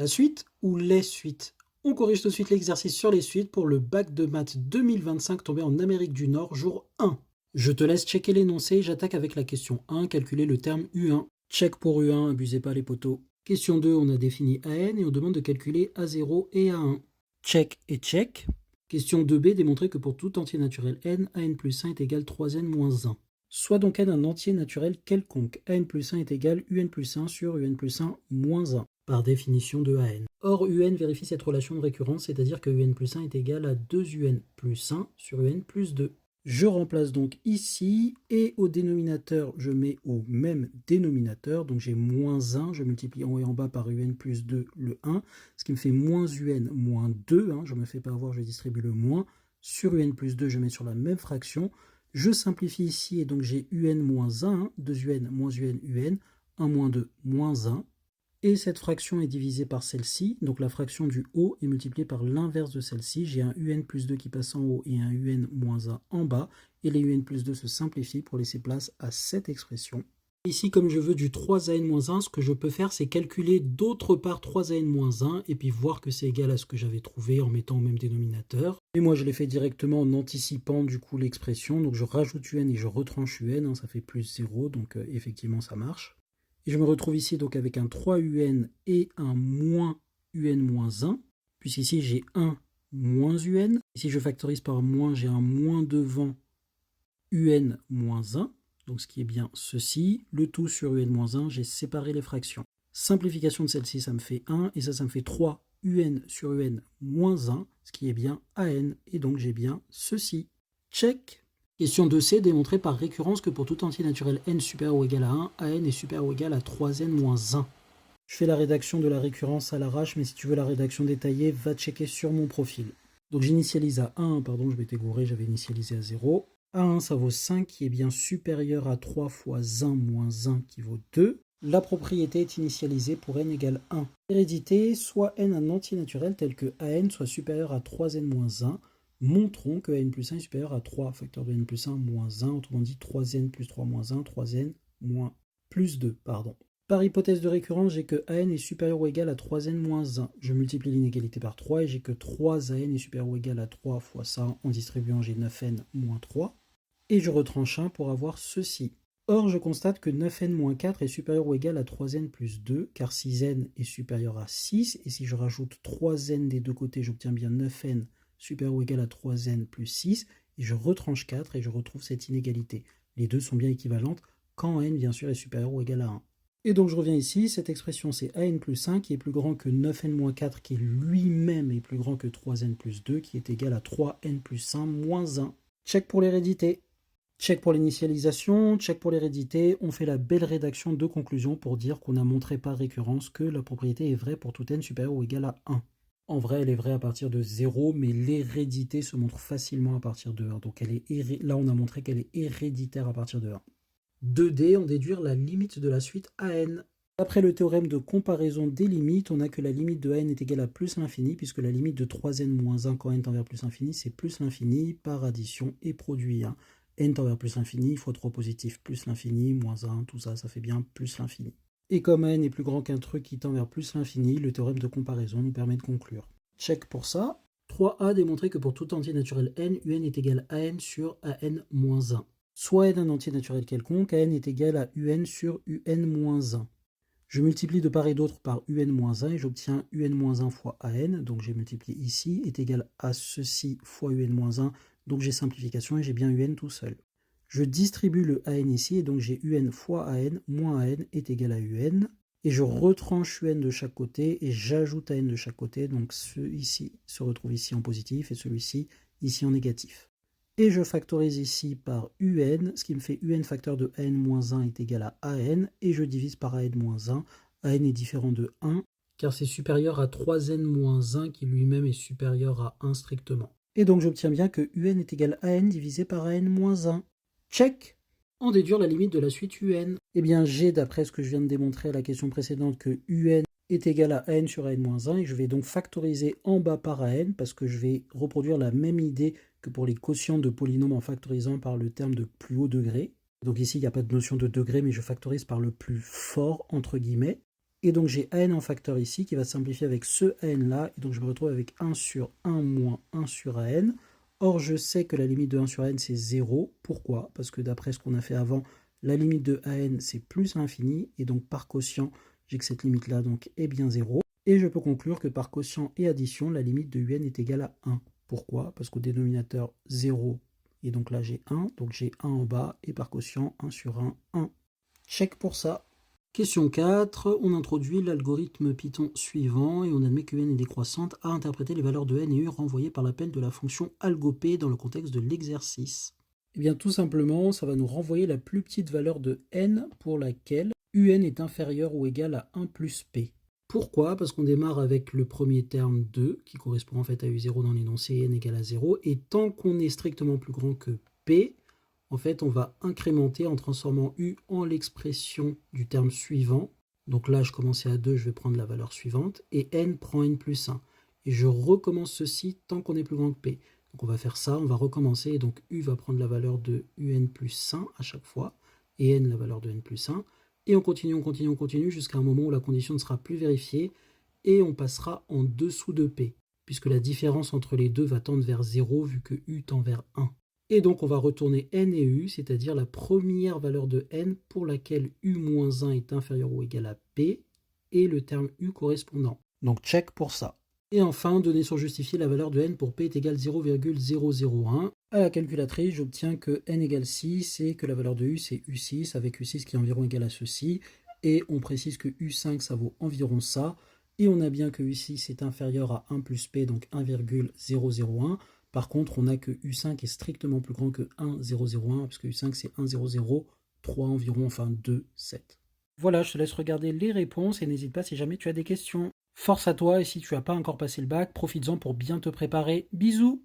La suite ou les suites? On corrige tout de suite l'exercice sur les suites pour le bac de maths 2025 tombé en Amérique du Nord, jour 1. Je te laisse checker l'énoncé et j'attaque avec la question 1, calculer le terme U1. Check pour U1, abusez pas les poteaux. Question 2, on a défini AN et on demande de calculer A0 et A1. Check et check. Question 2b, démontrer que pour tout entier naturel n, AN plus 1 est égal 3n moins 1. Soit donc n un entier naturel quelconque. AN plus 1 est égal UN plus 1 sur UN plus 1 moins 1, par définition de AN. Or, UN vérifie cette relation de récurrence, c'est-à-dire que UN plus 1 est égal à 2UN plus 1 sur UN plus 2. Je remplace donc ici, et au dénominateur, je mets au même dénominateur, donc j'ai moins 1, je multiplie en haut et en bas par UN plus 2, le 1, ce qui me fait moins UN moins 2, je ne me fais pas avoir, je distribue le moins, sur UN plus 2, je mets sur la même fraction, je simplifie ici, et donc j'ai UN moins 1, 2UN moins UN, 1 moins 2, moins 1, et cette fraction est divisée par celle-ci, donc la fraction du haut est multipliée par l'inverse de celle-ci. J'ai un UN plus 2 qui passe en haut et un UN moins 1 en bas, et les UN plus 2 se simplifient pour laisser place à cette expression. Ici, comme je veux du 3AN-1, ce que je peux faire, c'est calculer d'autre part 3AN-1, et puis voir que c'est égal à ce que j'avais trouvé en mettant au même dénominateur. Et moi, je l'ai fait directement en anticipant du coup l'expression, donc je rajoute UN et je retranche UN, ça fait plus 0, donc effectivement ça marche. Et je me retrouve ici donc avec un 3UN et un moins UN moins 1, puisqu'ici j'ai 1 moins UN. Si je factorise par moins, j'ai un moins devant UN moins 1, donc ce qui est bien ceci. Le tout sur UN moins 1, j'ai séparé les fractions. Simplification de celle-ci, ça me fait 1, et ça me fait 3 UN sur UN moins 1, ce qui est bien AN, et donc j'ai bien ceci. Check. Question 2c, démontrer par récurrence que pour tout entier naturel n supérieur ou égal à 1, AN est supérieur ou égal à 3n moins 1. Je fais la rédaction de la récurrence à l'arrache, mais si tu veux la rédaction détaillée, va checker sur mon profil. Donc j'initialise à 1, pardon, je m'étais gouré, j'avais initialisé à 0. A1, ça vaut 5, qui est bien supérieur à 3 fois 1 moins 1, qui vaut 2. La propriété est initialisée pour n égale 1. Hérédité, soit n un entier naturel tel que AN soit supérieur à 3n moins 1. Montrons que n plus 1 est supérieur à 3 facteur de n plus 1 moins 1, autrement dit 3n plus 3 moins 1, 3n moins plus 2, pardon. Par hypothèse de récurrence, j'ai que AN est supérieur ou égal à 3n moins 1. Je multiplie l'inégalité par 3 et j'ai que 3AN est supérieur ou égal à 3 fois ça. En distribuant, j'ai 9n moins 3. Et je retranche 1 pour avoir ceci. Or, je constate que 9n moins 4 est supérieur ou égal à 3n plus 2, car 6n est supérieur à 6. Et si je rajoute 3n des deux côtés, j'obtiens bien 9n supérieur ou égal à 3n plus 6, et je retranche 4 et je retrouve cette inégalité. Les deux sont bien équivalentes quand n bien sûr est supérieur ou égal à 1. Et donc je reviens ici, cette expression c'est AN plus 1 qui est plus grand que 9n moins 4 qui lui-même est plus grand que 3n plus 2 qui est égal à 3n plus 1 moins 1. Check pour l'hérédité. Check pour l'initialisation, check pour l'hérédité. On fait la belle rédaction de conclusion pour dire qu'on a montré par récurrence que la propriété est vraie pour tout n supérieur ou égal à 1. En vrai, elle est vraie à partir de 0, mais l'hérédité se montre facilement à partir de 1. Donc là, on a montré qu'elle est héréditaire à partir de 1. 2D, on déduire la limite de la suite AN. D'après le théorème de comparaison des limites, on a que la limite de AN est égale à plus l'infini, puisque la limite de 3n moins 1 quand n tend vers plus l'infini, c'est plus l'infini par addition et produit. N tend vers plus l'infini, fois 3 positif plus l'infini, moins 1, tout ça, ça fait bien plus l'infini. Et comme n est plus grand qu'un truc qui tend vers plus l'infini, le théorème de comparaison nous permet de conclure. Check pour ça. 3a, démontrer que pour tout entier naturel n, un est égal à n sur an moins 1. Soit n un entier naturel quelconque, an est égal à un sur un moins 1. Je multiplie de part et d'autre par un moins 1 et j'obtiens un moins 1 fois an, donc j'ai multiplié ici, est égal à ceci fois un moins 1, donc j'ai simplification et j'ai bien un tout seul. Je distribue le an ici, et donc j'ai un fois an, moins an est égal à un, et je retranche un de chaque côté, et j'ajoute an de chaque côté, donc celui-ci se retrouve ici en positif, et celui-ci ici en négatif. Et je factorise ici par un, ce qui me fait un facteur de an moins 1 est égal à an, et je divise par an moins 1, an est différent de 1, car c'est supérieur à 3n moins 1, qui lui-même est supérieur à 1 strictement. Et donc j'obtiens bien que un est égal à an divisé par an moins 1. Check. En déduire la limite de la suite un. Eh bien, j'ai, d'après ce que je viens de démontrer à la question précédente, que un est égal à an sur an-1, et je vais donc factoriser en bas par an, parce que je vais reproduire la même idée que pour les quotients de polynômes en factorisant par le terme de plus haut degré. Donc ici, il n'y a pas de notion de degré, mais je factorise par le plus fort, entre guillemets. Et donc j'ai AN en facteur ici qui va se simplifier avec ce AN là. Et donc je me retrouve avec 1 sur 1 moins 1 sur AN. Or je sais que la limite de 1 sur AN c'est 0. Pourquoi? Parce que d'après ce qu'on a fait avant, la limite de AN c'est plus l'infini. Et donc par quotient, j'ai que cette limite là donc est bien 0. Et je peux conclure que par quotient et addition, la limite de UN est égale à 1. Pourquoi? Parce qu'au dénominateur 0, et donc là j'ai 1, donc j'ai 1 en bas, et par quotient 1 sur 1, 1. Check pour ça. Question 4, on introduit l'algorithme Python suivant et on admet que n est décroissante à interpréter les valeurs de n et u renvoyées par l'appel de la fonction algop dans le contexte de l'exercice. Eh bien tout simplement, ça va nous renvoyer la plus petite valeur de n pour laquelle un est inférieur ou égal à 1 plus p. Pourquoi? Parce qu'on démarre avec le premier terme 2, qui correspond en fait à u0 dans l'énoncé, n égale à 0, et tant qu'on est strictement plus grand que p, en fait, on va incrémenter en transformant u en l'expression du terme suivant. Donc là, je commençais à 2, je vais prendre la valeur suivante, et n prend n plus 1. Et je recommence ceci tant qu'on est plus grand que p. Donc on va faire ça, on va recommencer, et donc u va prendre la valeur de un plus 1 à chaque fois, et n la valeur de n plus 1. Et on continue jusqu'à un moment où la condition ne sera plus vérifiée, et on passera en dessous de p, puisque la différence entre les deux va tendre vers 0, vu que u tend vers 1. Et donc on va retourner n et u, c'est-à-dire la première valeur de n pour laquelle u-1 est inférieur ou égal à p, et le terme u correspondant. Donc check pour ça. Et enfin, donner sur justifié la valeur de n pour p est égal à 0,001. À la calculatrice, j'obtiens que n égale 6 et que la valeur de u c'est u6, avec u6 qui est environ égal à ceci. Et on précise que u5 ça vaut environ ça. Et on a bien que u6 est inférieur à 1 plus p, donc 1,001. Par contre, on a que U5 est strictement plus grand que 1,001, parce que U5 c'est 1,003 environ, enfin 2, 7. Voilà, je te laisse regarder les réponses et n'hésite pas si jamais tu as des questions. Force à toi et si tu n'as pas encore passé le bac, profites-en pour bien te préparer. Bisous!